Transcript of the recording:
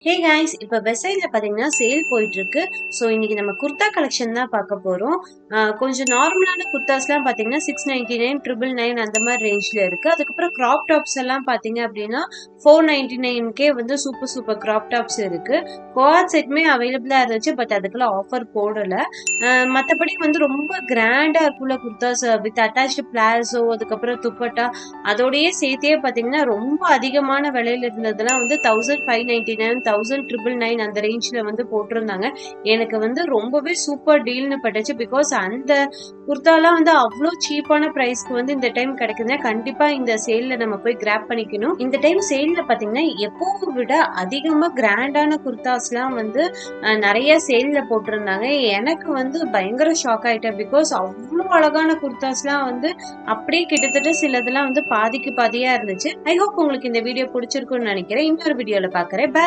Hey guys, இப்போ வெப்சைட்ல பாத்தீங்கன்னா சேல் போயிட்டு இருக்கு. ஸோ இன்னைக்கு நம்ம குர்தா கலெக்ஷன் தான் பார்க்க போறோம். கொஞ்சம் நார்மலான குர்தாஸ்லாம் பாத்தீங்கன்னா 699, 999 அந்த மாதிரி ரேஞ்ச்ல இருக்கு. அதுக்கப்புறம் கிராப் டாப்ஸ் எல்லாம் பாத்தீங்க அப்படின்னா 499கே வந்து சூப்பர் சூப்பர் கிராப் டாப்ஸ் இருக்கு. கோஆட் செட்மே அவைலபிளா இருந்துச்சு, பட் அதுக்கெல்லாம் ஆஃபர் போடல. மற்றபடி வந்து ரொம்ப கிராண்டா இருக்குள்ள குர்தாஸ் வித் அட்டாச்சு பிளாசோ, அதுக்கப்புறம் துப்பட்டா அதோடயே சேர்த்தே பாத்தீங்கன்னா ரொம்ப அதிகமான விலையில இருந்ததெல்லாம் வந்து 1599, 1999 அந்த ரேஞ்ச்ல வந்து போட்டிருந்தாங்க. எனக்கு வந்து ரொம்பவே சூப்பர் டீல்னு பட்டுச்சு. பிகாஸ் அந்த குர்தாலாம் வந்து அவ்வளோ சீப்பான பிரைஸ்க்கு வந்து இந்த டைம் கிடைக்குதுன்னா கண்டிப்பா இந்த சேல்ல நம்ம போய் கிராப் பண்ணிக்கணும். இந்த டைம் சேல்ல பாத்தீங்கன்னா எப்பவும் விட அதிகமா கிராண்டான குர்தாஸ்லாம் வந்து நிறைய சேல்ல போட்டிருந்தாங்க. எனக்கு வந்து பயங்கர ஷாக் ஆயிட்டேன். பிகாஸ் அவ்வளோ அழகான குர்தாஸ்லாம் வந்து அப்படியே கிட்டத்தட்ட சிலதெல்லாம் வந்து பாதிக்கு பாதியா இருந்துச்சு. ஐ ஹோப் உங்களுக்கு இந்த வீடியோ பிடிச்சிருக்கும்னு நினைக்கிறேன். இன்னொரு வீடியோல பாக்குறேன். பை.